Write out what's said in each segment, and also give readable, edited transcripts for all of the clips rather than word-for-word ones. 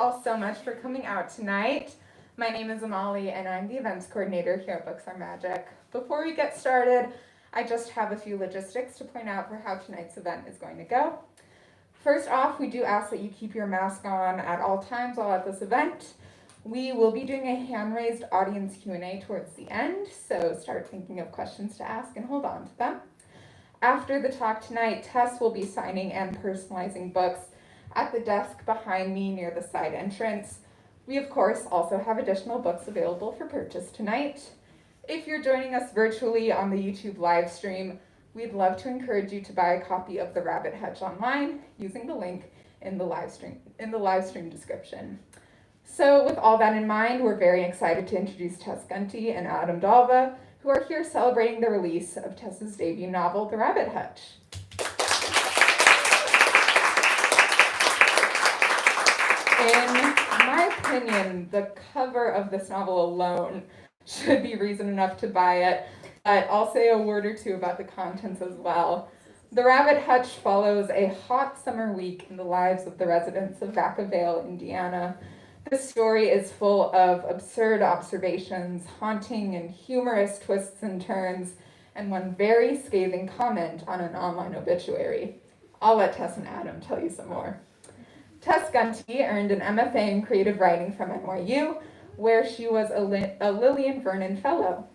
all so much for coming out tonight. My name is Amali and I'm the events coordinator here at Books Are Magic. Before we get started, I just have a few logistics to point out for how tonight's event is going to go. First off, we do ask that you keep your mask on at all times while at this event. We will be doing a hand-raised audience Q&A towards the end, so start thinking of questions to ask and hold on to them. After the talk tonight, Tess will be signing and personalizing books at the desk behind me near the side entrance. We, of course, also have additional books available for purchase tonight. If you're joining us virtually on the YouTube live stream, we'd love to encourage you to buy a copy of The Rabbit Hutch online using the link in the live stream description. So with all that in mind, we're very excited to introduce Tess Gunty and Adam Dalva, who are here celebrating the release of Tess's debut novel, The Rabbit Hutch. In my opinion, the cover of this novel alone should be reason enough to buy it, but I'll say a word or two about the contents as well. The Rabbit Hutch follows a hot summer week in the lives of the residents of Vacaville, Indiana. This story is full of absurd observations, haunting and humorous twists and turns, and one very scathing comment on an online obituary. I'll let Tess and Adam tell you some more. Tess Gunty earned an MFA in creative writing from NYU, where she was a Lillian Vernon Fellow.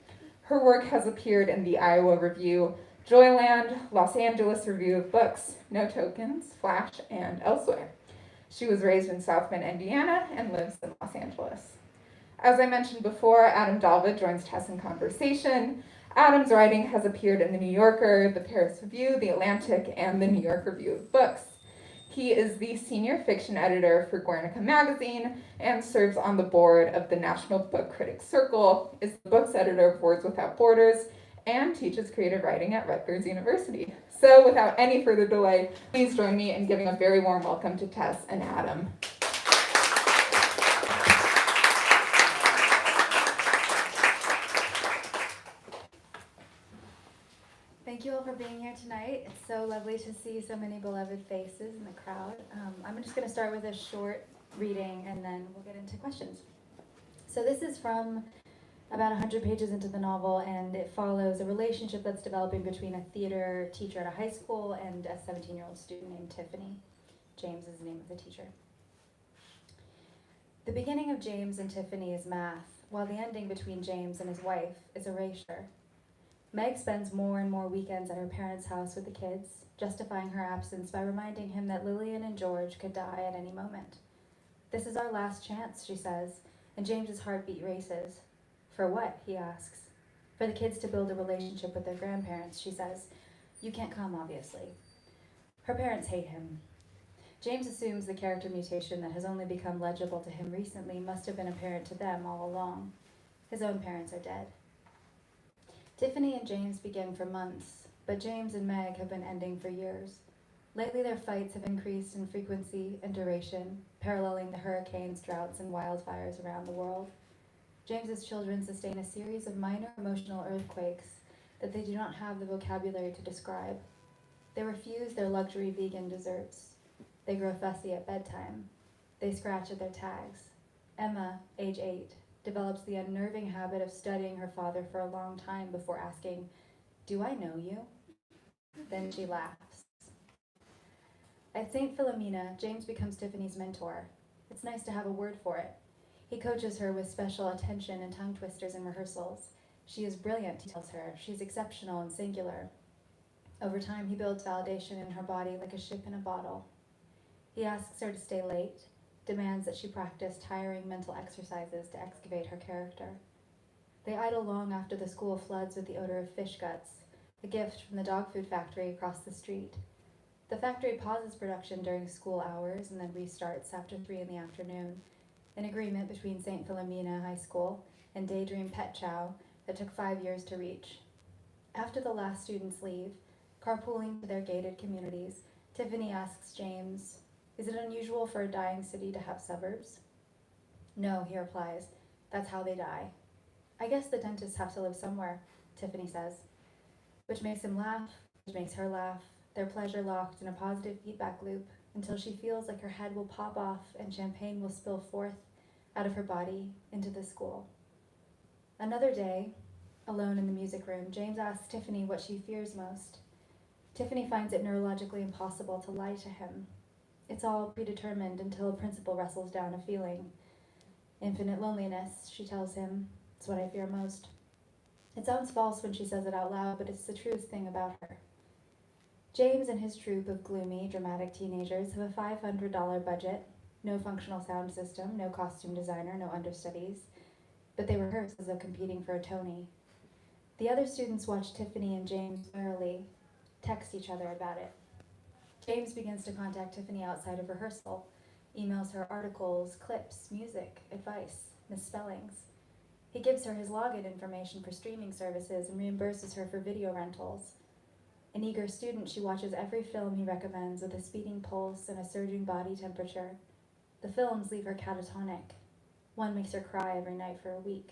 Her work has appeared in the Iowa Review, Joyland, Los Angeles Review of Books, No Tokens, Flash, and elsewhere. She was raised in South Bend, Indiana, and lives in Los Angeles. As I mentioned before, Adam Dalva joins Tess in conversation. Adam's writing has appeared in The New Yorker, The Paris Review, The Atlantic, and The New York Review of Books. He is the senior fiction editor for Guernica magazine and serves on the board of the National Book Critics Circle, is the books editor of Words Without Borders, and teaches creative writing at Rutgers University. So without any further delay, please join me in giving a very warm welcome to Tess and Adam. Thank you all for being here tonight. It's so lovely to see so many beloved faces in the crowd. I'm just going to start with a short reading and then we'll get into questions. So this is from about 100 pages into the novel, and it follows a relationship that's developing between a theater teacher at a high school and a 17-year-old student named Tiffany. James is the name of the teacher. The beginning of James and Tiffany is math, while the ending between James and his wife is erasure. Meg spends more and more weekends at her parents' house with the kids, justifying her absence by reminding him that Lillian and George could die at any moment. "This is our last chance," she says, and James's heartbeat races. "For what?" he asks. "For the kids to build a relationship with their grandparents," she says. "You can't come, obviously." Her parents hate him. James assumes the character mutation that has only become legible to him recently must have been apparent to them all along. His own parents are dead. Tiffany and James begin for months, but James and Meg have been ending for years. Lately, their fights have increased in frequency and duration, paralleling the hurricanes, droughts, and wildfires around the world. James's children sustain a series of minor emotional earthquakes that they do not have the vocabulary to describe. They refuse their luxury vegan desserts. They grow fussy at bedtime. They scratch at their tags. Emma, age 8, develops the unnerving habit of studying her father for a long time before asking, "Do I know you?" Then she laughs. At St. Philomena, James becomes Tiffany's mentor. It's nice to have a word for it. He coaches her with special attention and tongue twisters in rehearsals. She is brilliant, he tells her. She's exceptional and singular. Over time, he builds validation in her body like a ship in a bottle. He asks her to stay late, demands that she practice tiring mental exercises to excavate her character. They idle long after the school floods with the odor of fish guts, a gift from the dog food factory across the street. The factory pauses production during school hours and then restarts after 3 in the afternoon, an agreement between St. Philomena High School and Daydream Pet Chow that took 5 years to reach. After the last students leave, carpooling to their gated communities, Tiffany asks James, "Is it unusual for a dying city to have suburbs?" "No," he replies. "That's how they die." "I guess the dentists have to live somewhere," Tiffany says, which makes him laugh, which makes her laugh, their pleasure locked in a positive feedback loop until she feels like her head will pop off and champagne will spill forth out of her body into the school. Another day, alone in the music room, James asks Tiffany what she fears most. Tiffany finds it neurologically impossible to lie to him. It's all predetermined until a principal wrestles down a feeling. Infinite loneliness, she tells him. It's what I fear most. It sounds false when she says it out loud, but it's the truest thing about her. James and his troupe of gloomy, dramatic teenagers have a $500 budget, no functional sound system, no costume designer, no understudies, but they rehearse as though competing for a Tony. The other students watch Tiffany and James warily text each other about it. James begins to contact Tiffany outside of rehearsal, emails her articles, clips, music, advice, misspellings. He gives her his login information for streaming services and reimburses her for video rentals. An eager student, she watches every film he recommends with a speeding pulse and a surging body temperature. The films leave her catatonic. One makes her cry every night for a week.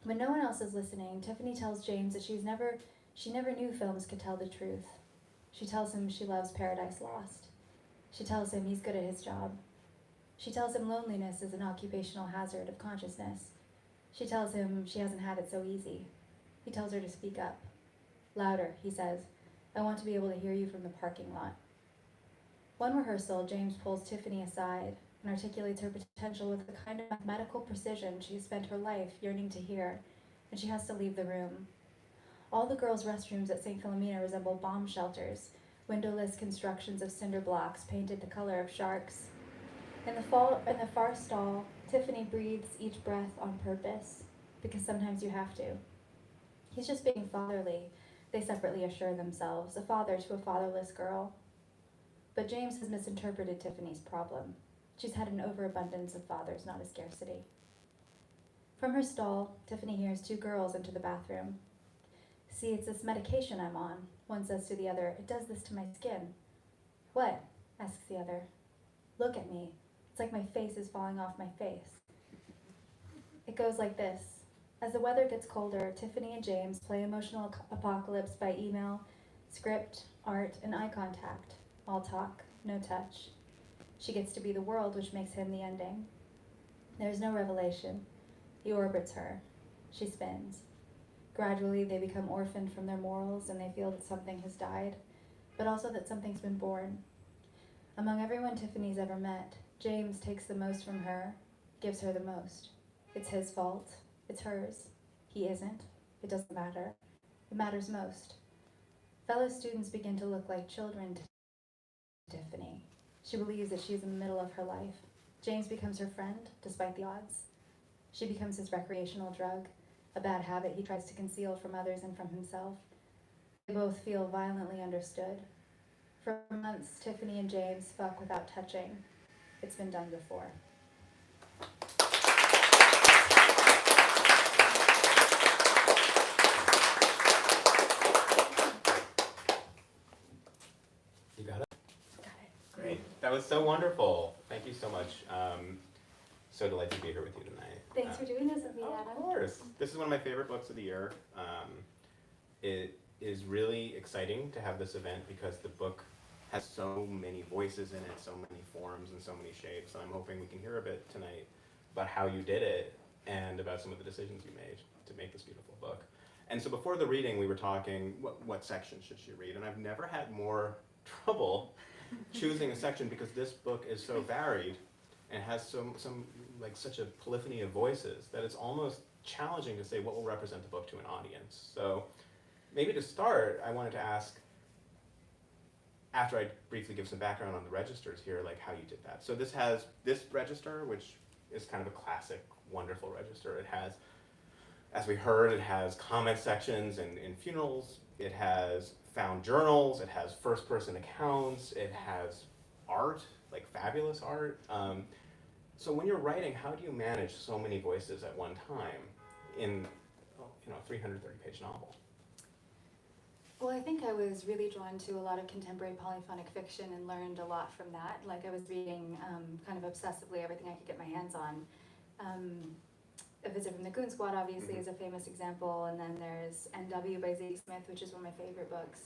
When no one else is listening, Tiffany tells James that she never knew films could tell the truth. She tells him she loves Paradise Lost. She tells him he's good at his job. She tells him loneliness is an occupational hazard of consciousness. She tells him she hasn't had it so easy. He tells her to speak up. Louder, he says. I want to be able to hear you from the parking lot. One rehearsal, James pulls Tiffany aside and articulates her potential with the kind of mathematical precision she has spent her life yearning to hear, and she has to leave the room. All the girls' restrooms at St. Philomena resemble bomb shelters, windowless constructions of cinder blocks painted the color of sharks. In the far stall, Tiffany breathes each breath on purpose, because sometimes you have to. He's just being fatherly, they separately assure themselves, a father to a fatherless girl. But James has misinterpreted Tiffany's problem. She's had an overabundance of fathers, not a scarcity. From her stall, Tiffany hears two girls enter the bathroom. See, it's this medication I'm on, one says to the other. It does this to my skin. What? Asks the other. Look at me. It's like my face is falling off my face. It goes like this. As the weather gets colder, Tiffany and James play emotional apocalypse by email, script, art, and eye contact. All talk, no touch. She gets to be the world, which makes him the ending. There's no revelation. He orbits her. She spins. Gradually, they become orphaned from their morals, and they feel that something has died, but also that something's been born. Among everyone Tiffany's ever met, James takes the most from her, gives her the most. It's his fault. It's hers. He isn't. It doesn't matter. It matters most. Fellow students begin to look like children to Tiffany. She believes that she is in the middle of her life. James becomes her friend, despite the odds. She becomes his recreational drug, a bad habit he tries to conceal from others and from himself. They both feel violently understood. For months, Tiffany and James fuck without touching. It's been done before. You got it? Got it. Great. That was so wonderful. Thank you so much. So delighted to be here with you tonight. Thanks for doing this with me, Adam. Of course. This is one of my favorite books of the year. It is really exciting to have this event because the book has so many voices in it, so many forms and so many shapes. And I'm hoping we can hear a bit tonight about how you did it and about some of the decisions you made to make this beautiful book. And so before the reading, we were talking, what section should she read? And I've never had more trouble choosing a section because this book is so varied and has such a polyphony of voices that it's almost challenging to say what will represent the book to an audience. So maybe to start, I wanted to ask, after I briefly give some background on the registers here, like how you did that. So this has this register, which is kind of a classic, wonderful register. It has, as we heard, it has comment sections in funerals. It has found journals. It has first-person accounts. It has art, like fabulous art. So when you're writing, how do you manage so many voices at one time in a 330-page novel? Well, I think I was really drawn to a lot of contemporary polyphonic fiction and learned a lot from that. Like I was reading kind of obsessively everything I could get my hands on. A Visit from the Goon Squad obviously is a famous example, and then there's N.W. by Zadie Smith, which is one of my favorite books.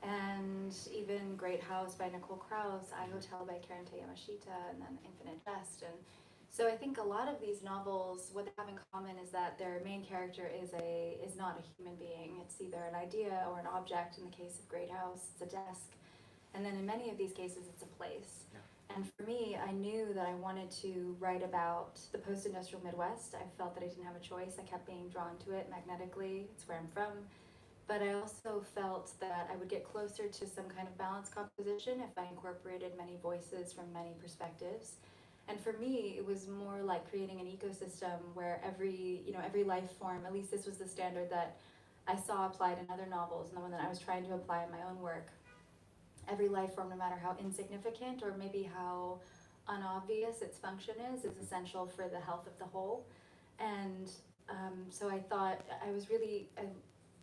and even Great House by Nicole Krauss, I Hotel by Karente Yamashita, and then Infinite Jest. And so I think a lot of these novels, what they have in common is that their main character is not a human being. It's either an idea or an object. In the case of Great House, it's a desk. And then in many of these cases, it's a place. Yeah. And for me, I knew that I wanted to write about the post-industrial Midwest. I felt that I didn't have a choice. I kept being drawn to it magnetically. It's where I'm from. But I also felt that I would get closer to some kind of balanced composition if I incorporated many voices from many perspectives. And for me, it was more like creating an ecosystem where every life form, at least this was the standard that I saw applied in other novels and the one that I was trying to apply in my own work. Every life form, no matter how insignificant or maybe how unobvious its function is essential for the health of the whole. And so I thought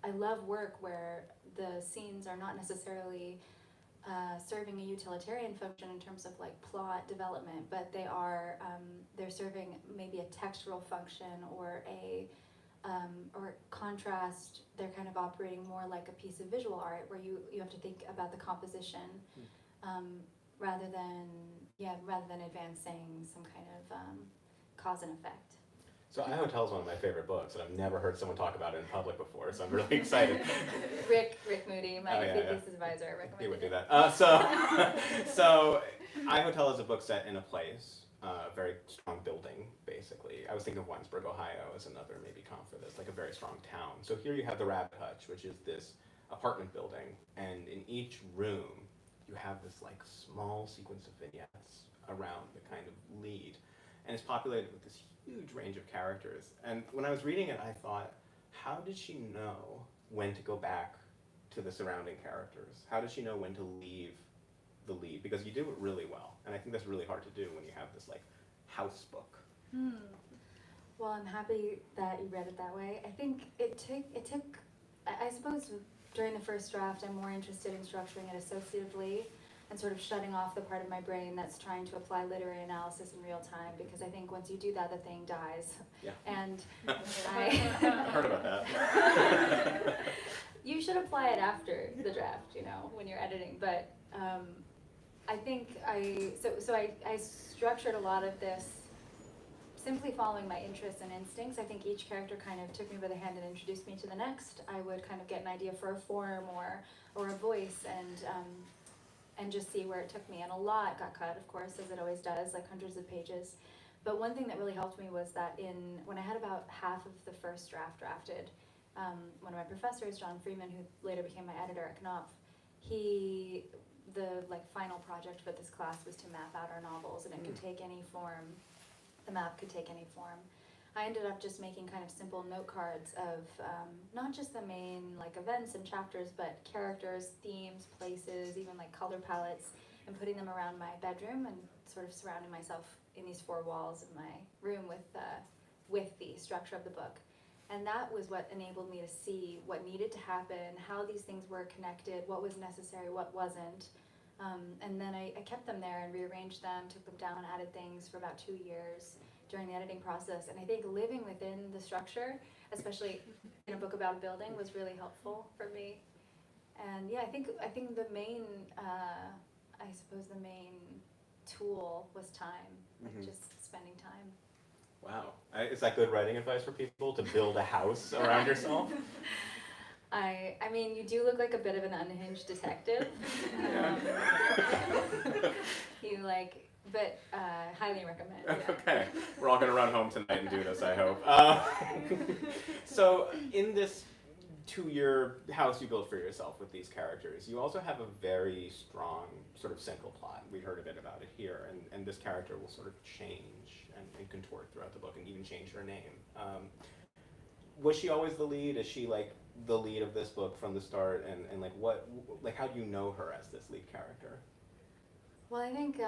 I love work where the scenes are not necessarily serving a utilitarian function in terms of like plot development, but they're serving maybe a textural function or or contrast. They're kind of operating more like a piece of visual art where you have to think about the composition rather than advancing some kind of cause and effect. So I Hotel is one of my favorite books, and I've never heard someone talk about it in public before, so I'm really excited. Rick Moody, my thesis advisor, recommended he would do that. So I Hotel is a book set in a place, a very strong building, basically. I was thinking of Winesburg, Ohio as another maybe comp for this, like a very strong town. So here you have the Rabbit Hutch, which is this apartment building, and in each room you have this like small sequence of vignettes around the kind of lead, and it's populated with this huge range of characters. And when I was reading it, I thought, how did she know when to go back to the surrounding characters? How did she know when to leave the lead? Because you do it really well, and I think that's really hard to do when you have this like house book. Well, I'm happy that you read it that way. I think it took I suppose during the first draft I'm more interested in structuring it associatively and sort of shutting off the part of my brain that's trying to apply literary analysis in real time, because I think once you do that, the thing dies. Yeah. And I heard about that. You should apply it after the draft, when you're editing. But I think I structured a lot of this simply following my interests and instincts. I think each character kind of took me by the hand and introduced me to the next. I would kind of get an idea for a form or a voice and just see where it took me. And a lot got cut, of course, as it always does, like hundreds of pages. But one thing that really helped me was that when I had about half of the first draft drafted, one of my professors, John Freeman, who later became my editor at Knopf, the final project for this class was to map out our novels, and it could take any form. The map could take any form. I ended up just making kind of simple note cards of not just the main events and chapters, but characters, themes, places, even color palettes, and putting them around my bedroom and sort of surrounding myself in these four walls of my room with the structure of the book. And that was what enabled me to see what needed to happen, how these things were connected, what was necessary, what wasn't. And then I kept them there and rearranged them, took them down, added things for about 2 years during the editing process. And I think living within the structure, especially in a book about a building, was really helpful for me. And yeah, I think the main, the main tool was time, just spending time. Wow. Is that good writing advice for people, to build a house around yourself? I mean, you do look like a bit of an unhinged detective. But highly recommend. Yeah. Okay, we're all gonna run home tonight and do this, I hope. So in this 2-year house you built for yourself with these characters, you also have a very strong sort of central plot. We heard a bit about it here, and this character will sort of change and contort throughout the book and even change her name. Was she always the lead? Is she the lead of this book from the start? And how do you know her as this lead character? Well, I think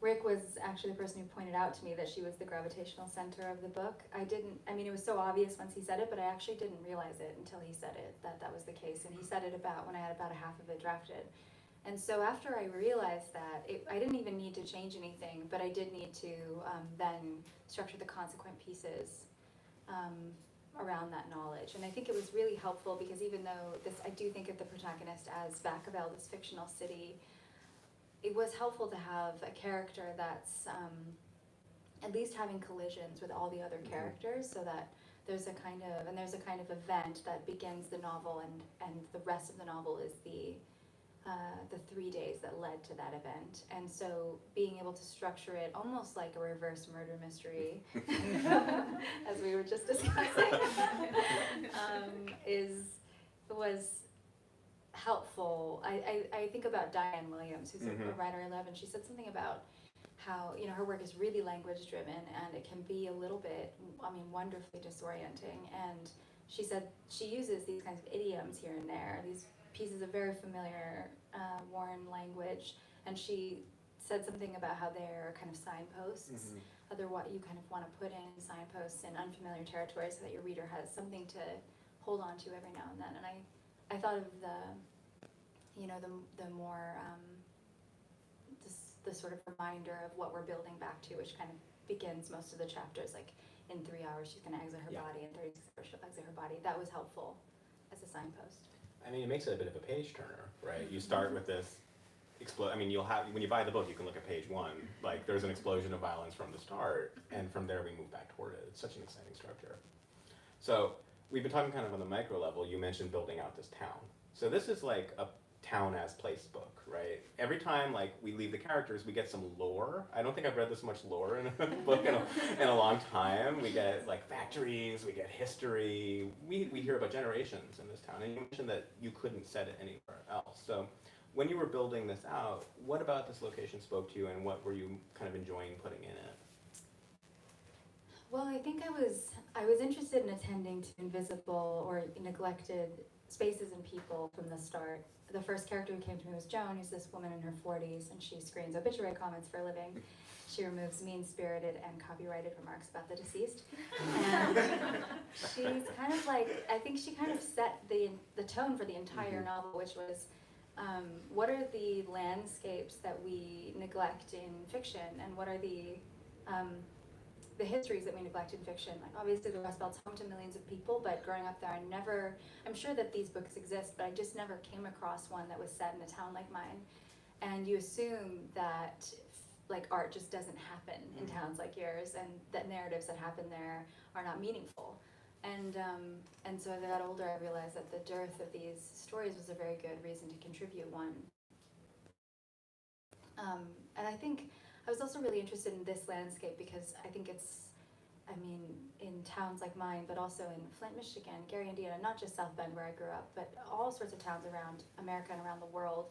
Rick was actually the person who pointed out to me that she was the gravitational center of the book. It was so obvious once he said it, but I actually didn't realize it until he said it, that was the case. And he said it when I had about a half of it drafted. And so after I realized that, I didn't even need to change anything, but I did need to then structure the consequent pieces. around that knowledge. And I think it was really helpful because even though I do think of the protagonist as Vacaville, this fictional city, it was helpful to have a character that's at least having collisions with all the other characters, so that there's a kind of event that begins the novel, and the rest of the novel is the 3 days that led to that event. And so being able to structure it almost like a reverse murder mystery, as we were just discussing, was helpful. I think about Diane Williams, who's a writer I love, and she said something about how, you know, her work is really language driven, and it can be a little bit, wonderfully disorienting. And she said she uses these kinds of idioms here and there, these pieces of very familiar Warren language, and she said something about how they're kind of signposts, other what you kind of want to put in signposts in unfamiliar territory, so that your reader has something to hold on to every now and then. And I thought of the more the sort of reminder of what we're building back to, which kind of begins most of the chapters, like in 3 hours she's going to exit her body, in 36 hours she'll exit her body. That was helpful as a signpost. I mean, it makes it a bit of a page turner, right? You start with this you'll have, when you buy the book, you can look at page 1, like there's an explosion of violence from the start, and from there we move back toward it. It's such an exciting structure. So we've been talking kind of on the micro level. You mentioned building out this town. So this is like a town as place book, right? Every time like we leave the characters, we get some lore. I don't think I've read this much lore in a book in a long time. We get like factories, we get history. We hear about generations in this town. And you mentioned that you couldn't set it anywhere else. So when you were building this out, what about this location spoke to you, and what were you kind of enjoying putting in it? Well, I think I was interested in attending to invisible or neglected spaces and people from the start. The first character who came to me was Joan, who's this woman in her 40s, and she screens obituary comments for a living. She removes mean-spirited and copyrighted remarks about the deceased. And she's kind of like, I think she kind of set the tone for the entire novel, which was, what are the landscapes that we neglect in fiction, and what are the histories that we neglect in fiction? Like, obviously the Rust Belt's home to millions of people, but growing up there, I'm sure that these books exist, but I just never came across one that was set in a town like mine. And you assume that like art just doesn't happen in towns like yours, and that narratives that happen there are not meaningful. And so as I got older, I realized that the dearth of these stories was a very good reason to contribute one. And I think I was also really interested in this landscape because I think in towns like mine, but also in Flint, Michigan, Gary, Indiana, not just South Bend where I grew up, but all sorts of towns around America and around the world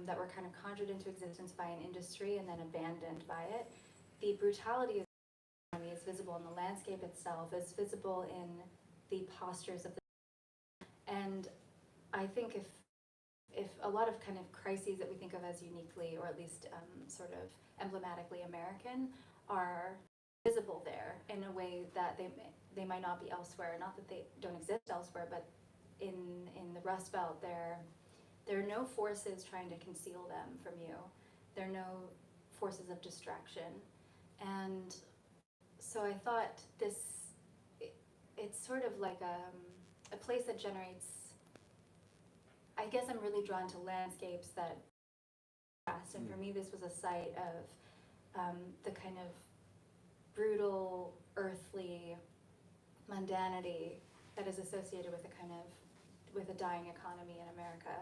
that were kind of conjured into existence by an industry and then abandoned by it. The brutality of the economy is visible in the landscape itself, is visible in the postures of the. And I think if a lot of kind of crises that we think of as uniquely, or at least sort of emblematically American, are visible there in a way that they might not be elsewhere. Not that they don't exist elsewhere, but in the Rust Belt, there are no forces trying to conceal them from you. There are no forces of distraction. And so I thought it's sort of like a place that generates, I guess I'm really drawn to landscapes that fast, and for me this was a site of the kind of brutal, earthly mundanity that is associated with a dying economy in America.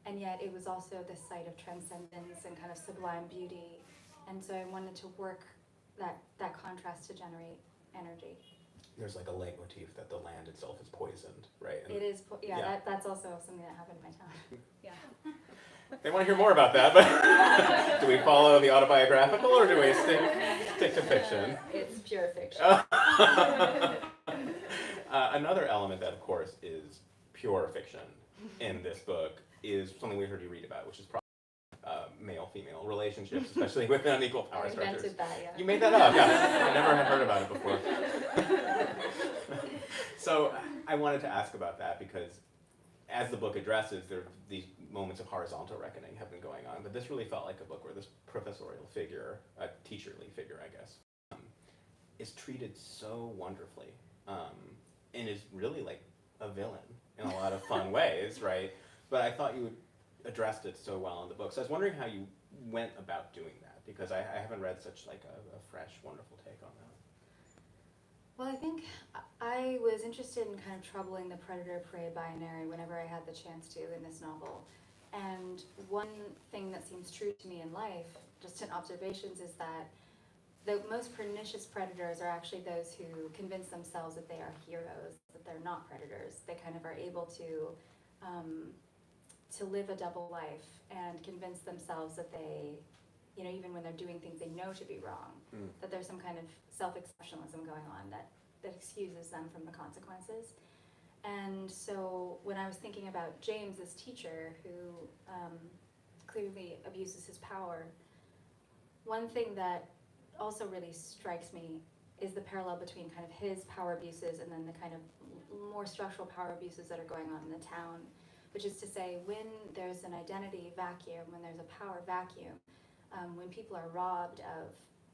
And yet it was also this site of transcendence and kind of sublime beauty. And so I wanted to work that contrast to generate energy. There's like a leitmotif that the land itself is poisoned, right? And it is, that's also something that happened in my town. Yeah. They want to hear more about that, but do we follow the autobiographical, or do we stick to fiction? It's pure fiction. Another element that, of course, is pure fiction in this book is something we heard you read about, which is probably male-female relationships, especially with unequal power structures. I invented that, yeah. You made that up, yeah. I never had heard about it before. So I wanted to ask about that because as the book addresses, these moments of horizontal reckoning have been going on, but this really felt like a book where this professorial figure, a teacherly figure, I guess, is treated so wonderfully. and is really like a villain in a lot of fun ways, right? But I thought you addressed it so well in the book. So I was wondering how you went about doing that, because I haven't read such like a fresh, wonderful take on that. Well, I think I was interested in kind of troubling the predator-prey binary whenever I had the chance to in this novel. And one thing that seems true to me in life, just in observations, is that the most pernicious predators are actually those who convince themselves that they are heroes, that they're not predators. They kind of are able to live a double life and convince themselves that they, you know, even when they're doing things they know to be wrong, that there's some kind of self-exceptionalism going on that excuses them from the consequences. And so when I was thinking about James, this teacher who clearly abuses his power, one thing that also really strikes me is the parallel between kind of his power abuses and then the kind of more structural power abuses that are going on in the town, which is to say, when there's an identity vacuum, when there's a power vacuum, when people are robbed of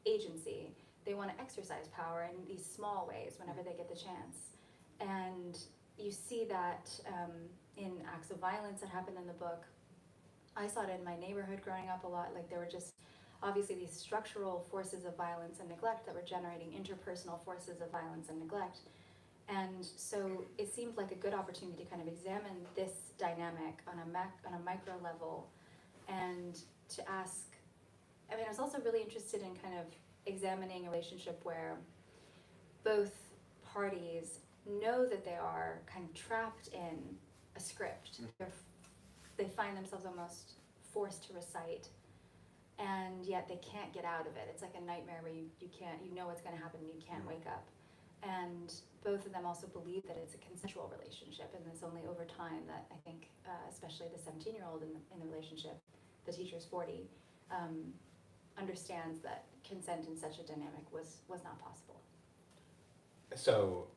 agency, they want to exercise power in these small ways whenever they get the chance. And you see that in acts of violence that happen in the book. I saw it in my neighborhood growing up a lot. Like, there were just obviously these structural forces of violence and neglect that were generating interpersonal forces of violence and neglect. And so it seemed like a good opportunity to kind of examine this dynamic on a micro level, and to ask, I mean, I was also really interested in kind of examining a relationship where both parties know that they are kind of trapped in a script. They find themselves almost forced to recite, and yet they can't get out of it. It's like a nightmare where you can't, you know what's going to happen and you can't wake up. And both of them also believe that it's a consensual relationship, and it's only over time that I think, especially the 17-year-old in the relationship, the teacher's 40, understands that consent in such a dynamic was not possible. So,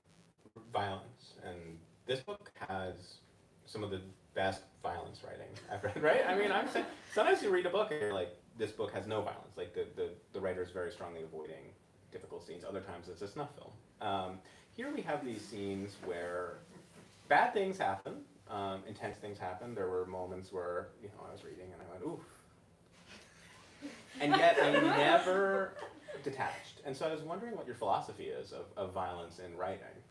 violence, and this book has some of the best violence writing I've read, right? I mean, I'm saying, sometimes you read a book and you're like, this book has no violence. Like, the writer is very strongly avoiding difficult scenes. Other times it's a snuff film. Here we have these scenes where bad things happen, intense things happen. There were moments where, you know, I was reading and I went, oof. And yet I'm never detached. And so I was wondering what your philosophy is of violence in writing.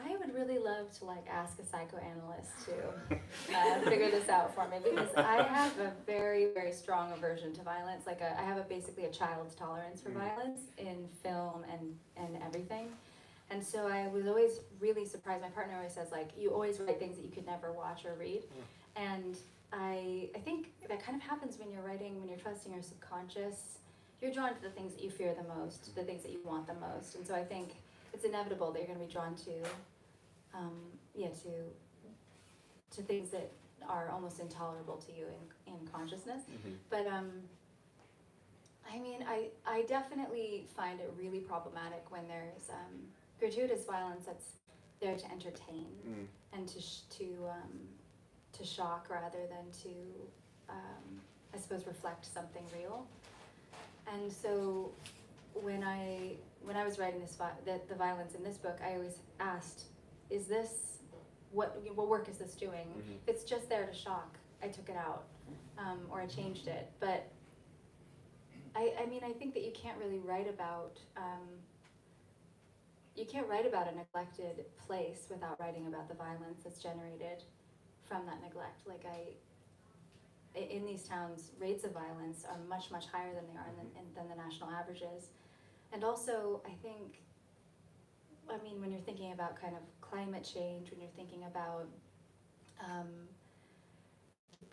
I would really love to ask a psychoanalyst to figure this out for me, because I have a very, very strong aversion to violence. I have basically a child's tolerance for violence in film and everything. And so I was always really surprised. My partner always says, you always write things that you could never watch or read. And I think that kind of happens when you're writing, when you're trusting your subconscious. You're drawn to the things that you fear the most, the things that you want the most. And so I think it's inevitable that you're going to be drawn to things that are almost intolerable to you in consciousness. But I mean, I definitely find it really problematic when there's gratuitous violence that's there to entertain and to shock rather than to, I suppose, reflect something real. And so when I was writing the violence in this book, I always asked, is this, what work is this doing? If it's just there to shock, I took it out, or I changed it. But I mean, I think that you can't really write about, a neglected place without writing about the violence that's generated from that neglect. In these towns, rates of violence are much, much higher than they are than the national averages. And also, I think, I mean, when you're thinking about kind of climate change, when you're thinking about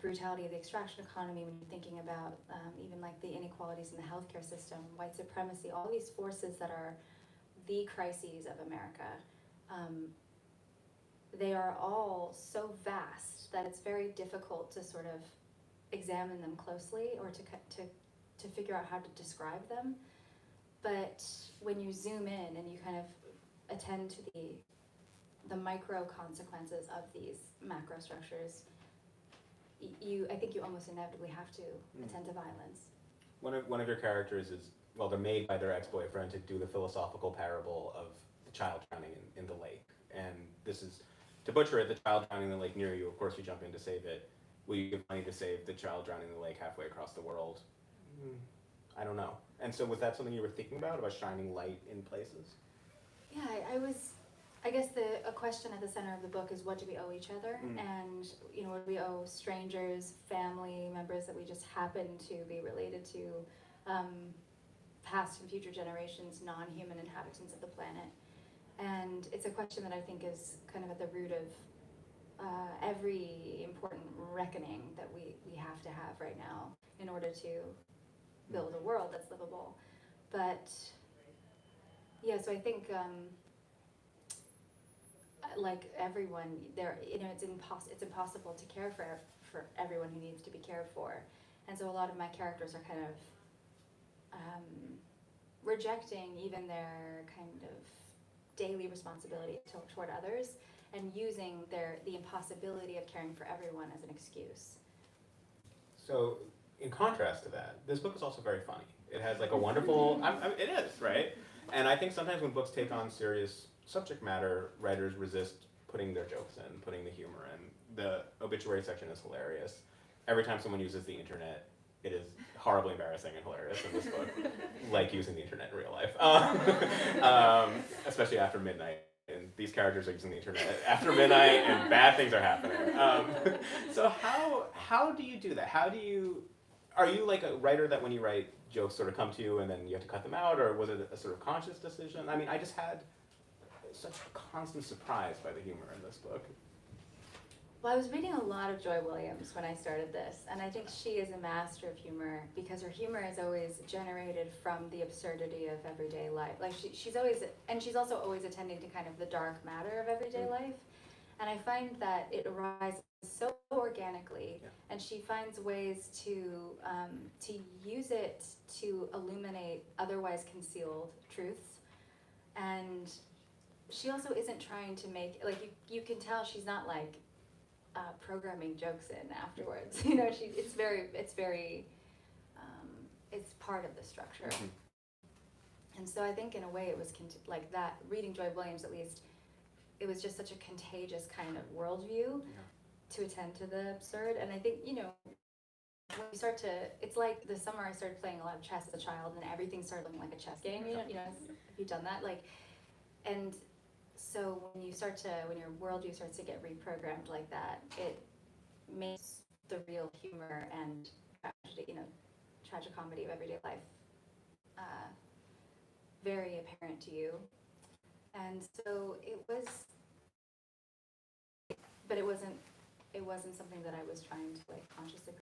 brutality of the extraction economy, when you're thinking about even the inequalities in the healthcare system, white supremacy, all these forces that are the crises of America, they are all so vast that it's very difficult to sort of examine them closely or to figure out how to describe them. But when you zoom in and you kind of attend to the micro consequences of these macro structures, I think you almost inevitably have to attend to violence. One of your characters is, well, they're made by their ex-boyfriend to do the philosophical parable of the the child drowning in the lake. And this is, to butcher it, the child drowning in the lake near you, of course you jump in to save it. Will you give money to save the child drowning in the lake halfway across the world? I don't know. And so was that something you were thinking about shining light in places? Yeah, I guess a question at the center of the book is, what do we owe each other? And, you know, what do we owe strangers, family members that we just happen to be related to, past and future generations, non-human inhabitants of the planet? And it's a question that I think is kind of at the root of every important reckoning that we have to have right now in order to build a world that's livable. But yeah, so I think like everyone, it's impossible to care for everyone who needs to be cared for, and so a lot of my characters are kind of rejecting even their kind of daily responsibility toward others, and using the impossibility of caring for everyone as an excuse. So, in contrast to that, this book is also very funny. It has like a wonderful, it is, right? And I think sometimes when books take on serious subject matter, writers resist putting their jokes in, putting the humor in. The obituary section is hilarious. Every time someone uses the internet, it is horribly embarrassing and hilarious in this book, like using the internet in real life, especially after midnight. And these characters are using the internet after midnight, and bad things are happening. So how do you do that? Are you like a writer that when you write, jokes sort of come to you and then you have to cut them out, or was it a sort of conscious decision? I mean, I just had such a constant surprise by the humor in this book. Well, I was reading a lot of Joy Williams when I started this, and I think she is a master of humor, because her humor is always generated from the absurdity of everyday life. Like she's also always attending to kind of the dark matter of everyday life, and I find that it arises so organically, and she finds ways to use it to illuminate otherwise concealed truths, and she also isn't trying to make, like, you can tell she's not like programming jokes in afterwards. You know, it's part of the structure. And so I think in a way it was like that, reading Joy Williams at least, it was just such a contagious kind of worldview to attend to the absurd. And I think, you know, when you start to, it's like the summer I started playing a lot of chess as a child, and everything started looking like a chess game, you know, if you've done that, like, and so when your worldview starts to get reprogrammed like that, it makes the real humor and tragedy, you know, tragicomedy of everyday life very apparent to you. And so it wasn't something that I was trying to like consciously.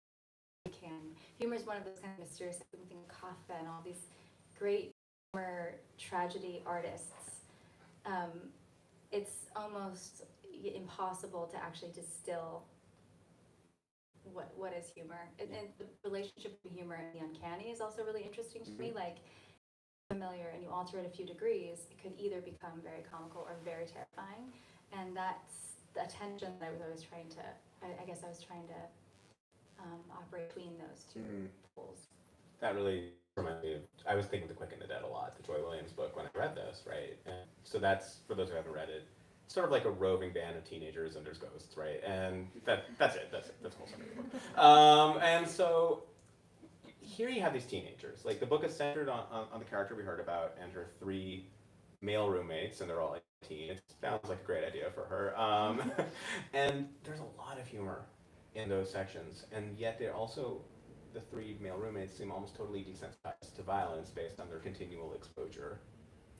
Humor is one of those kind of mysterious things, Kafka and all these great humor tragedy artists. It's almost impossible to actually distill what is humor. And the relationship between humor and the uncanny is also really interesting to me. Like, familiar and you alter it a few degrees, it could either become very comical or very terrifying. And that's the tension that I was always trying to, I guess I was trying to operate between those two poles. That really reminded me of, I was thinking of The Quick and the Dead a lot, the Joy Williams book, when I read this, right? And so that's, for those who haven't read it, sort of like a roving band of teenagers and there's ghosts, right? And that's it, that's the whole summary of the book. And so here you have these teenagers. Like, the book is centered on the character we heard about and her 3 male roommates, and they're all 18. It sounds like a great idea for her. And there's a lot of humor in those sections, and yet they're also, the 3 male roommates seem almost totally desensitized to violence based on their continual exposure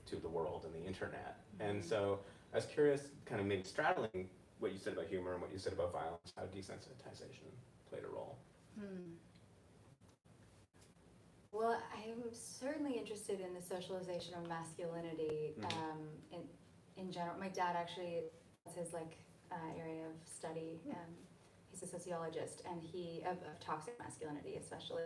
to the world and the internet. And so I was curious, kind of maybe straddling what you said about humor and what you said about violence, how desensitization played a role. Well, I'm certainly interested in the socialization of masculinity in general. My dad actually, that's his area of study. He's a sociologist, and of toxic masculinity especially.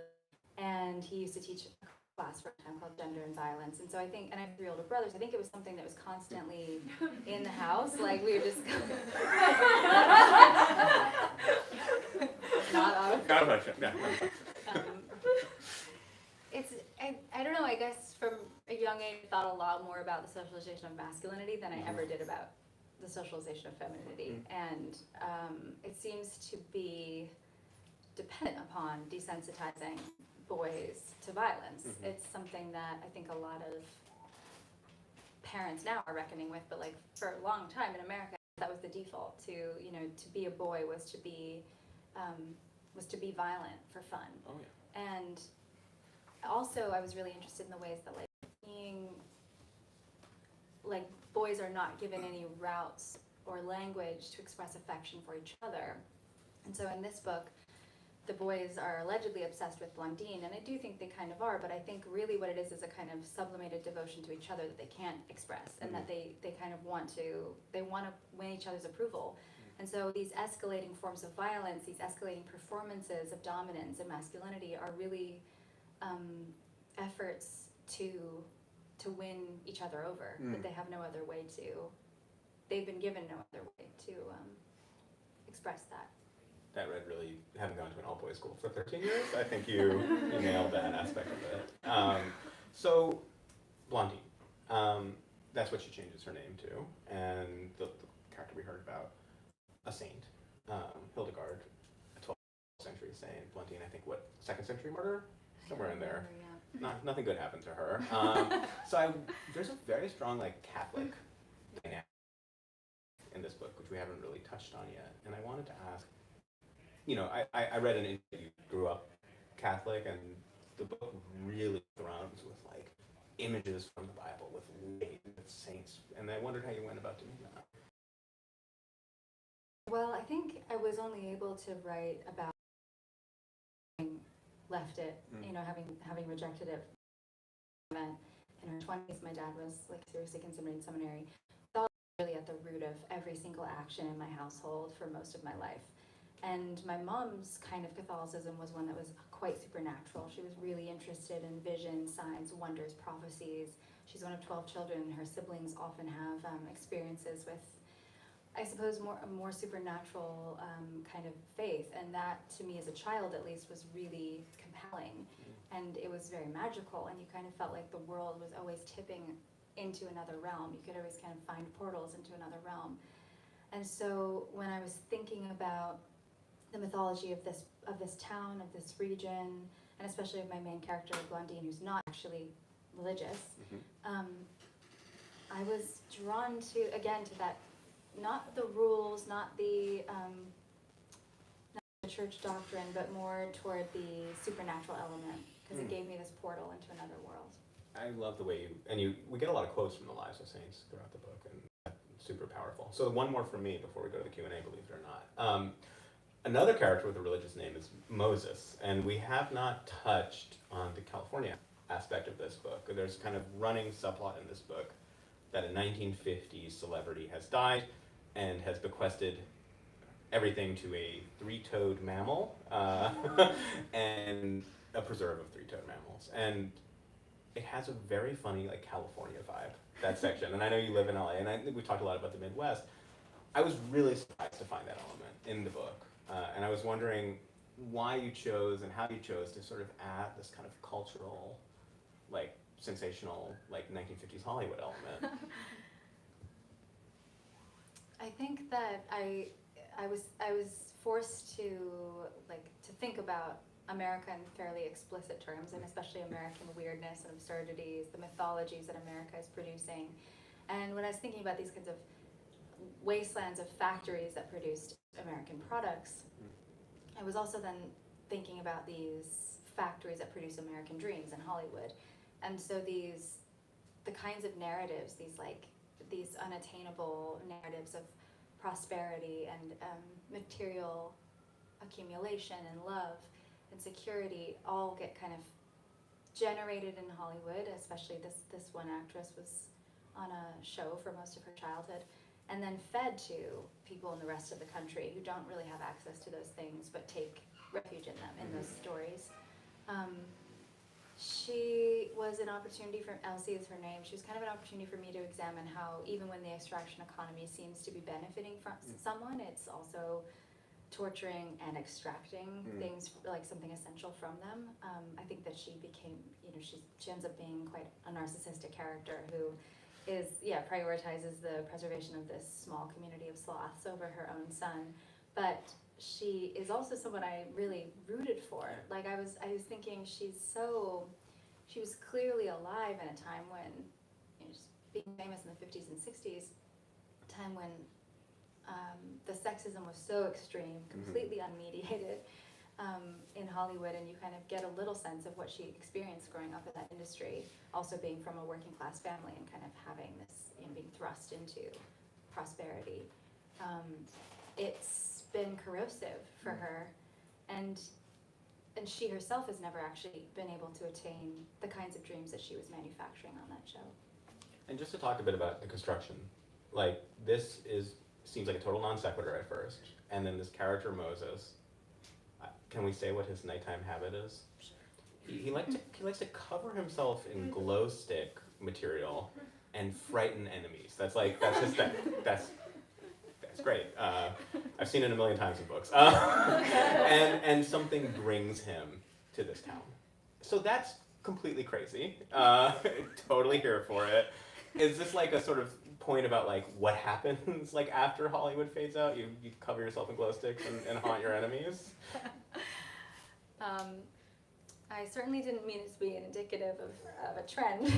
And he used to teach a class for a time called Gender and Violence. And so I think, and I have 3 older brothers, I think it was something that was constantly in the house. Like, we were just not out of I don't know, I guess from a young age I thought a lot more about the socialization of masculinity than I ever did about the socialization of femininity. And it seems to be dependent upon desensitizing boys to violence. It's something that I think a lot of parents now are reckoning with, but like for a long time in America, that was the default. To be a boy was to be violent for fun. Oh yeah. And also, I was really interested in the ways that boys are not given any routes or language to express affection for each other. And so in this book, the boys are allegedly obsessed with Blondine, and I do think they kind of are, but I think really what it is a kind of sublimated devotion to each other that they can't express, and that they kind of want to win each other's approval. And so these escalating forms of violence, these escalating performances of dominance and masculinity are really efforts to win each other over, that they have no other way to, they've been given no other way to express that. That read really, having gone to an all-boys school for 13 years, I think you nailed that aspect of it. So, Blondine, that's what she changes her name to, and the character we heard about, a saint, Hildegard, a 12th century saint. Blondine, I think, 2nd century martyr? Somewhere in there. Nothing good happened to her. There's a very strong Catholic dynamic in this book, which we haven't really touched on yet. And I wanted to ask, I read an interview, you grew up Catholic, and the book really surrounds with images from the Bible, with saints, and I wondered how you went about doing that. Well, I think I was only able to write about having left it, having rejected it. In her 20s, my dad was seriously considered in seminary. Thought really at the root of every single action in my household for most of my life. And my mom's kind of Catholicism was one that was quite supernatural. She was really interested in visions, signs, wonders, prophecies. She's one of 12 children. Her siblings often have experiences with, I suppose, a more supernatural kind of faith. And that, to me as a child at least, was really compelling. And it was very magical, and you kind of felt like the world was always tipping into another realm. You could always kind of find portals into another realm. And so when I was thinking about the mythology of this town, of this region, and especially of my main character, Blondine, who's not actually religious, I was drawn to that, not the rules, not the church doctrine, but more toward the supernatural element, because it gave me this portal into another world. I love the way we get a lot of quotes from the lives of saints throughout the book, and that's super powerful. So one more from me before we go to the Q&A, believe it or not. Another character with a religious name is Moses, and we have not touched on the California aspect of this book. There's kind of running subplot in this book that a 1950s celebrity has died and has bequested everything to a three-toed mammal and a preserve of three-toed mammals. And it has a very funny California vibe, that section. And I know you live in LA, and I think we talked a lot about the Midwest. I was really surprised to find that element in the book. And I was wondering why you chose and how you chose to sort of add this kind of cultural, sensational, 1950s Hollywood element. I think that I was forced to think about America in fairly explicit terms, and especially American weirdness and absurdities, the mythologies that America is producing. And when I was thinking about these kinds of wastelands of factories that produced American products, I was also then thinking about these factories that produce American dreams in Hollywood. And so the kinds of narratives, these unattainable narratives of prosperity and material accumulation and love and security all get kind of generated in Hollywood, especially this one actress was on a show for most of her childhood, and then fed to people in the rest of the country who don't really have access to those things but take refuge in them, in those stories. She was an opportunity for, Elsie is her name, she was kind of an opportunity for me to examine how even when the extraction economy seems to be benefiting from someone, it's also torturing and extracting things, like something essential from them. I think that she became, she ends up being quite a narcissistic character who is, prioritizes the preservation of this small community of sloths over her own son. But she is also someone I really rooted for. Like I was thinking she was clearly alive in a time when, just being famous in the 50s and 60s, a time when the sexism was so extreme, completely unmediated in Hollywood, and you kind of get a little sense of what she experienced growing up in that industry, also being from a working class family and kind of having this, being thrust into prosperity. It's been corrosive for her, and she herself has never actually been able to attain the kinds of dreams that she was manufacturing on that show. And just to talk a bit about the construction, like this seems like a total non sequitur at first, and then this character Moses, can we say what his nighttime habit is? He likes to cover himself in glow stick material and frighten enemies. That's his thing. That's great. I've seen it a million times in books. And something brings him to this town. So that's completely crazy. Totally here for it. Is this like a sort of point about like what happens like after Hollywood fades out? You cover yourself in glow sticks and haunt your enemies? I certainly didn't mean it to be indicative of a trend,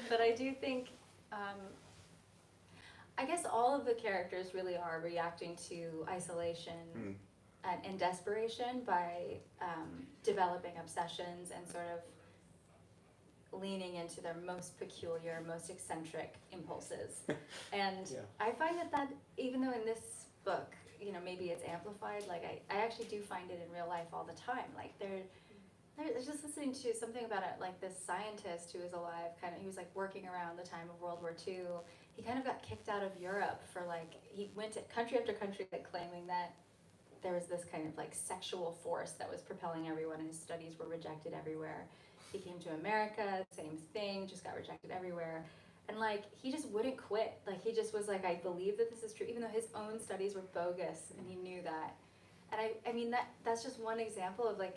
but I do think, I guess all of the characters really are reacting to isolation and desperation by developing obsessions and sort of leaning into their most peculiar, most eccentric impulses. And I find that even though in this book, maybe it's amplified, like I actually do find it in real life all the time. Like I was just listening to something about it, like this scientist who was alive, he was like working around the time of World War II. He kind of got kicked out of Europe for he went to country after country claiming that there was this kind of like sexual force that was propelling everyone, and his studies were rejected everywhere. He came to America, same thing, just got rejected everywhere. And he just wouldn't quit. He just was like, I believe that this is true, even though his own studies were bogus, and he knew that. And I mean, that's just one example of a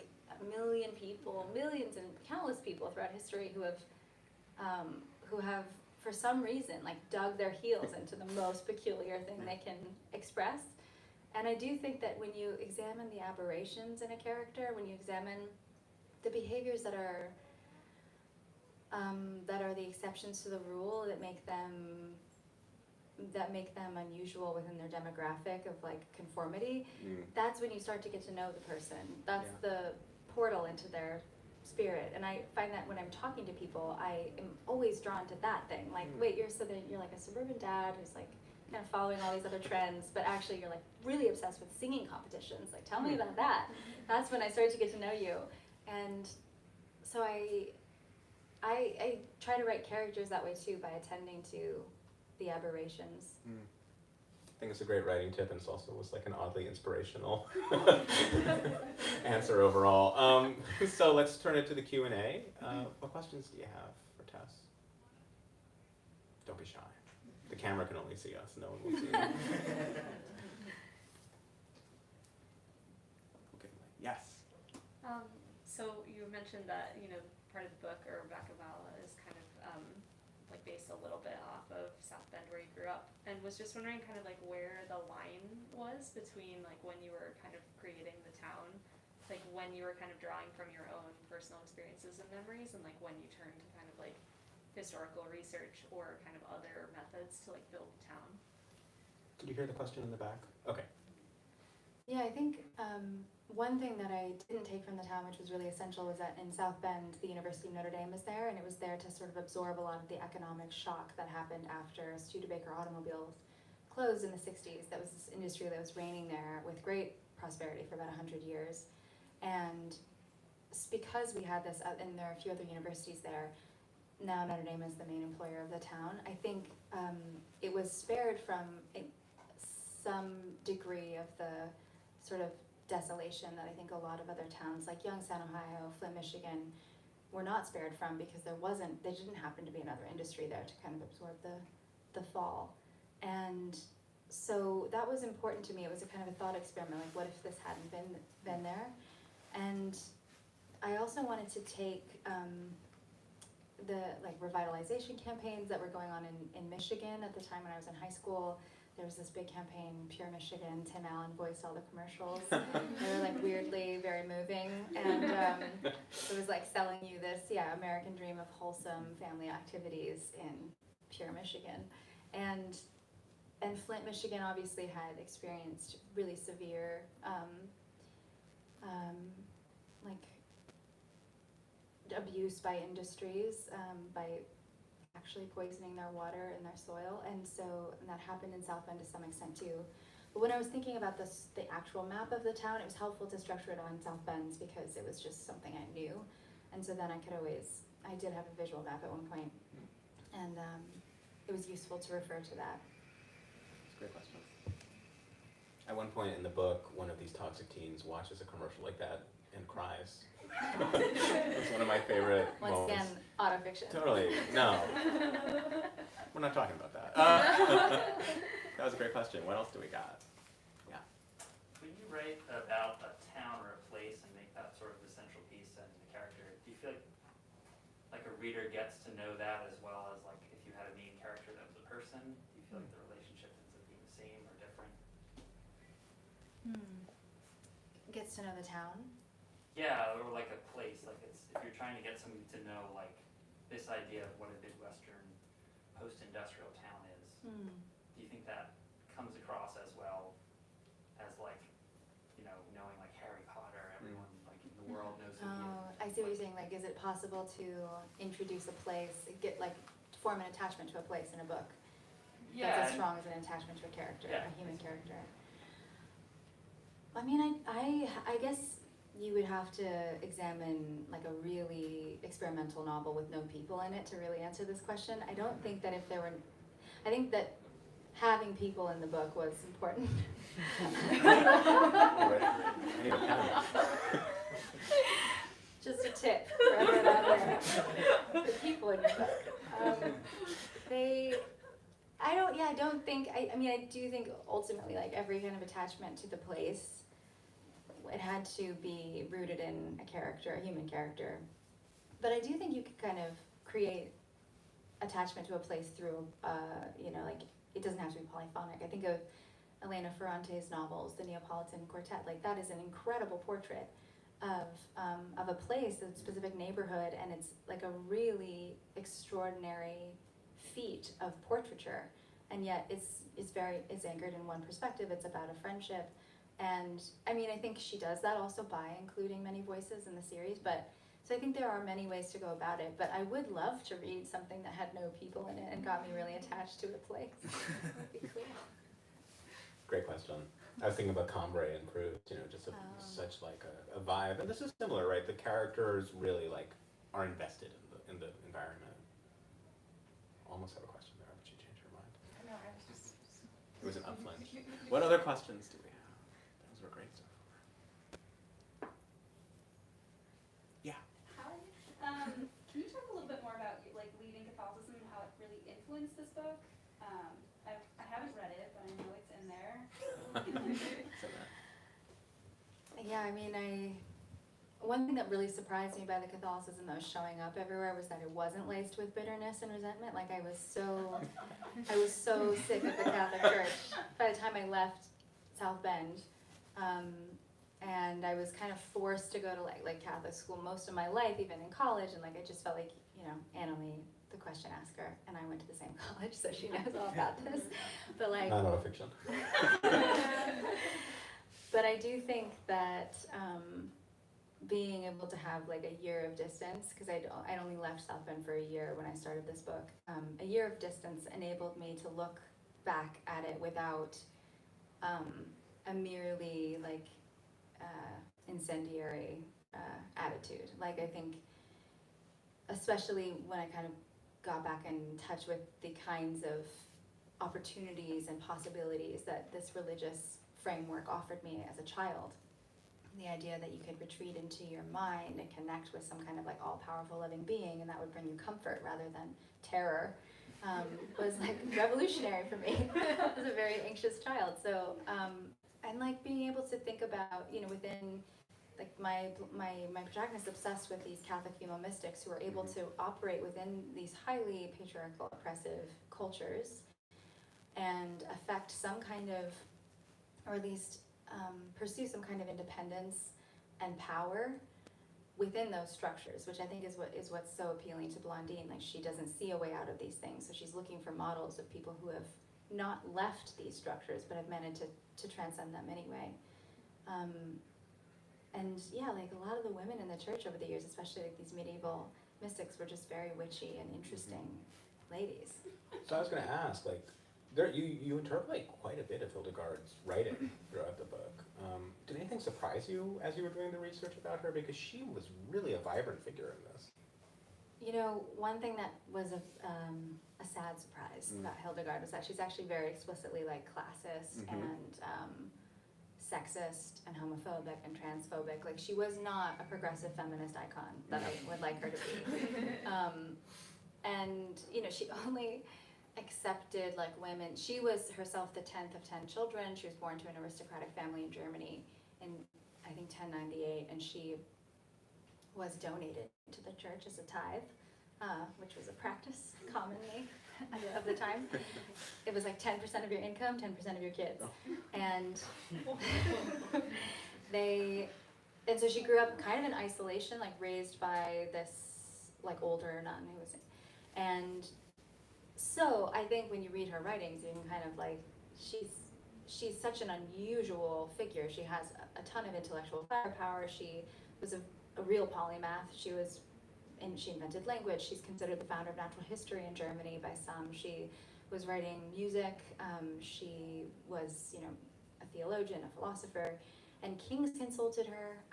million people, millions and countless people throughout history who have for some reason dug their heels into the most peculiar thing they can express. And I do think that when you examine the aberrations in a character, when you examine the behaviors that are the exceptions to the rule, that make them unusual within their demographic of conformity, that's when you start to get to know the person. That's the portal into their spirit. And I find that when I'm talking to people, I am always drawn to that thing. Wait, you're like a suburban dad who's kind of following all these other trends, but actually you're really obsessed with singing competitions. Tell me about that. That's when I started to get to know you. And so I try to write characters that way too, by attending to the aberrations. I think it's a great writing tip, and it also was an oddly inspirational answer overall. So let's turn it to the Q&A. What questions do you have for Tess? Don't be shy. The camera can only see us. No one will see you. Okay. Yes. So you mentioned that, part of the book, or Vacaville, is kind of based a little bit off of South Bend, where you grew up, and was just wondering kind of where the line was between when you were kind of creating the town, when you were kind of drawing from your own personal experiences and memories, and when you turned to kind of historical research or kind of other methods to build the town. Did you hear the question in the back? Okay. Yeah, I think one thing that I didn't take from the town, which was really essential, was that in South Bend, the University of Notre Dame was there, and it was there to sort of absorb a lot of the economic shock that happened after Studebaker automobiles closed in the 60s. That was this industry that was reigning there with great prosperity for about 100 years. And because we had this, and there are a few other universities there, now Notre Dame is the main employer of the town, I think it was spared from some degree of the sort of desolation that I think a lot of other towns like Youngstown, Ohio, Flint, Michigan were not spared from, because there didn't happen to be another industry there to kind of absorb the fall. And so that was important to me. It was a kind of a thought experiment, like what if this hadn't been there? And I also wanted to take the like revitalization campaigns that were going on in Michigan at the time when I was in high school. There was this big campaign, Pure Michigan. Tim Allen voiced all the commercials. They were like weirdly very moving, and it was like selling you this, American dream of wholesome family activities in Pure Michigan, and Flint, Michigan, obviously had experienced really severe, like abuse by industries, by actually poisoning their water and their soil, and that happened in South Bend to some extent too. But when I was thinking about the actual map of the town, it was helpful to structure it on South Bend's because it was just something I knew, and so then I did have a visual map at one point, and it was useful to refer to that. That's a great question. At one point in the book, one of these toxic teens watches a commercial like that and cries. It's one of my favorite Once moments. again, autofiction. Totally. No. We're not talking about that. That was a great question. What else do we got? Yeah. When you write about a town or a place and make that sort of the central piece and the character, do you feel like a reader gets to know that as well as like if you had a main character that was a person? Do you feel like the relationship ends up being the same or different? Gets to know the town. Yeah, or like a place, like if you're trying to get somebody to know like this idea of what a Midwestern post-industrial town is, do you think that comes across as well as like, knowing like Harry Potter, everyone like in the world knows who he is? Oh, I see what you're saying. Like, is it possible to introduce a place, form an attachment to a place in a book that's as strong as an attachment to a character, a human character? I mean, I guess you would have to examine like a really experimental novel with no people in it to really answer this question. I don't think that I think that having people in the book was important. Just a tip for everyone out there. The people in your book. I do think ultimately like every kind of attachment to the place, it had to be rooted in a character, a human character. But I do think you could kind of create attachment to a place through, like it doesn't have to be polyphonic. I think of Elena Ferrante's novels, The Neapolitan Quartet. Like that is an incredible portrait of a place, a specific neighborhood, and it's like a really extraordinary feat of portraiture. And yet it's anchored in one perspective. It's about a friendship. And I mean, I think she does that also by including many voices in the series, so I think there are many ways to go about it, but I would love to read something that had no people in it and got me really attached to a place. That would be cool. Great question. I was thinking about Cambrai and Proust, just such like a vibe, and this is similar, right? The characters really like are invested in the environment. Almost have a question there, but you changed your mind. No, I was just. It was an upflinch. What other questions do we have? Those were great so far. Yeah. Hi. Can you talk a little bit more about like leaving Catholicism and how it really influenced this book? I haven't read it, but I know it's in there. Yeah, I mean, one thing that really surprised me by the Catholicism that was showing up everywhere was that it wasn't laced with bitterness and resentment. Like I was so sick of the Catholic Church by the time I left South Bend, and I was kind of forced to go to like Catholic school most of my life, even in college, and like I just felt like Annalie, the question asker, and I went to the same college, so she knows all about this. But like, Not autofiction. But I do think that being able to have like a year of distance, because I'd only left South Bend for a year when I started this book, a year of distance enabled me to look back at it without a merely like incendiary attitude. Like I think, especially when I kind of got back in touch with the kinds of opportunities and possibilities that this religious framework offered me as a child. The idea that you could retreat into your mind and connect with some kind of like all-powerful living being, and that would bring you comfort rather than terror. was like revolutionary for me. I was a very anxious child. So, and like being able to think about, within like my protagonist obsessed with these Catholic female mystics who are able to operate within these highly patriarchal, oppressive cultures and affect some kind of, or at least pursue some kind of independence and power within those structures, which I think is what's so appealing to Blondine. Like, she doesn't see a way out of these things, so she's looking for models of people who have not left these structures but have managed to transcend them anyway. And yeah, like a lot of the women in the church over the years, especially like these medieval mystics, were just very witchy and interesting ladies. So I was going to ask, like, you interpolate quite a bit of Hildegard's writing throughout the book. Did anything surprise you as you were doing the research about her? Because she was really a vibrant figure in this. One thing that was a sad surprise about Hildegard was that she's actually very explicitly like classist and sexist and homophobic and transphobic. Like, she was not a progressive feminist icon that I would like her to be. And she only accepted like women. She was herself the 10th of 10 children. She was born to an aristocratic family in Germany in, I think, 1098, and she was donated to the church as a tithe, which was a practice commonly of the time. It was like 10% of your income, 10% of your kids. And so she grew up kind of in isolation, like raised by this like older nun who was, and so I think when you read her writings, you can kind of like, she's such an unusual figure. She has a ton of intellectual firepower. She was a real polymath. She invented language. She's considered the founder of natural history in Germany by some. She was writing music. She was, a theologian, a philosopher, and kings consulted her.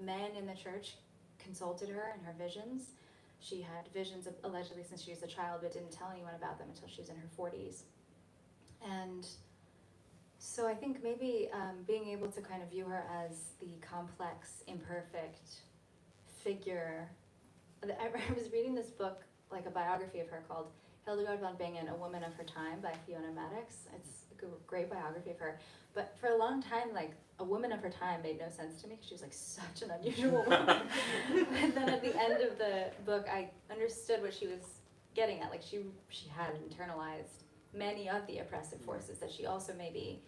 Men in the church consulted her in her visions. She had visions allegedly since she was a child, but didn't tell anyone about them until she was in her 40s. And so I think maybe being able to kind of view her as the complex, imperfect figure. I was reading this book, like a biography of her called Hildegard von Bingen, A Woman of Her Time by Fiona Maddox. It's a great biography of her. But for a long time, like, a woman of her time made no sense to me because she was like such an unusual woman. And then at the end of the book, I understood what she was getting at. Like, she had internalized many of the oppressive forces that she also maybe,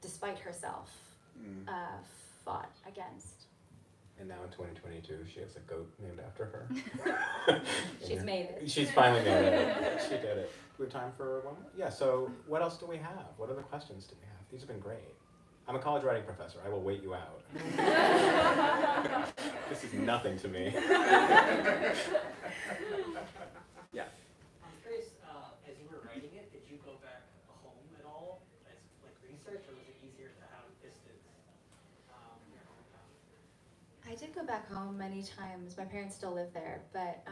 despite herself, fought against. And now in 2022, she has a goat named after her. She's made it. She's finally made it. She did it. We have time for one more? Yeah, so what else do we have? What other questions do we have? These have been great. I'm a college writing professor. I will wait you out. This is nothing to me. Yeah. I'm curious, as you were writing it, did you go back home at all as like research, or was it easier to have distance in your hometown? I did go back home many times. My parents still live there, but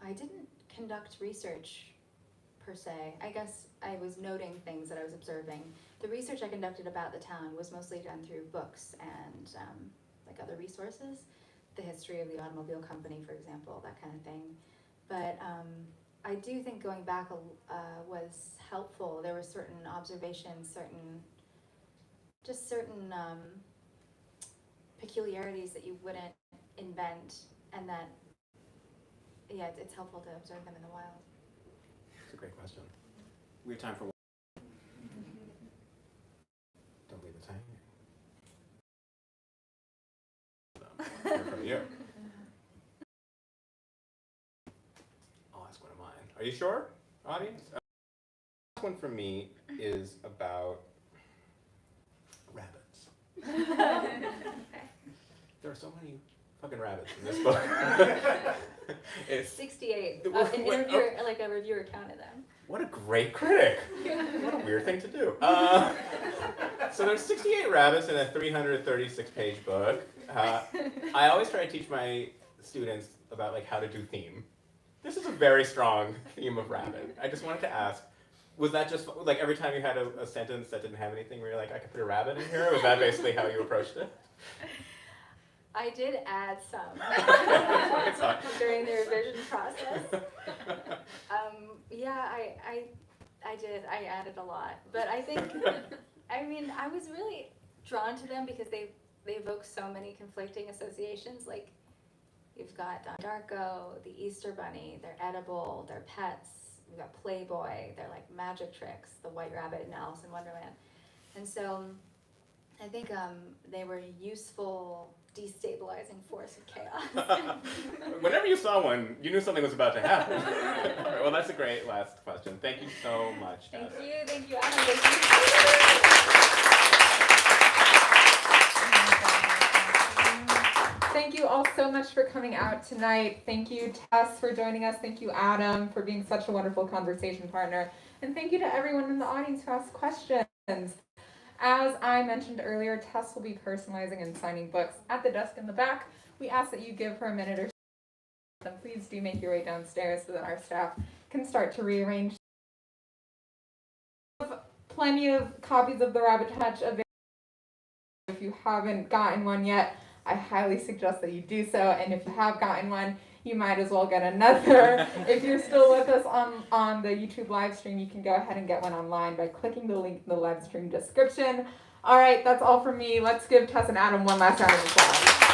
I didn't conduct research per se. I guess I was noting things that I was observing. The research I conducted about the town was mostly done through books and like other resources, the history of the automobile company, for example, that kind of thing. But I do think going back was helpful. There were certain observations, certain peculiarities that you wouldn't invent, and that, yeah, it's helpful to observe them in the wild. It's a great question. We have time for one. Don't leave us hanging. Hear from you. I'll ask one of mine. Are you sure, audience? The last one for me is about rabbits. There are so many fucking rabbits in this book. It's 68. What- An what- interviewer, like a reviewer counted them. What a great critic. What a weird thing to do. So there's 68 rabbits in a 336-page book. I always try to teach my students about like how to do theme. This is a very strong theme of rabbit. I just wanted to ask, was that just like every time you had a sentence that didn't have anything where you're like, I could put a rabbit in here? Or was that basically how you approached it? I did add some It's fine. during the revision process. Yeah, I did. I added a lot, but I think, I mean, I was really drawn to them because they evoke so many conflicting associations. Like, you've got Don Darko, the Easter Bunny, they're edible, they're pets. We've got Playboy, they're like magic tricks, the White Rabbit in Alice in Wonderland. And so I think they were a useful destabilizing force of chaos. Whenever you saw one, you knew something was about to happen. Well, that's a great last question. Thank you so much, Tess. Thank you, Adam. Thank you. Thank you all so much for coming out tonight. Thank you, Tess, for joining us. Thank you, Adam, for being such a wonderful conversation partner. And thank you to everyone in the audience who asked questions. As I mentioned earlier, Tess will be personalizing and signing books at the desk in the back. We ask that you give her a minute or so. And please do make your way downstairs so that our staff can start to rearrange. We have plenty of copies of The Rabbit Hutch available. If you haven't gotten one yet, I highly suggest that you do so. And if you have gotten one, you might as well get another. If you're still with us on the YouTube live stream, you can go ahead and get one online by clicking the link in the live stream description. All right, that's all from me. Let's give Tess and Adam one last round of applause.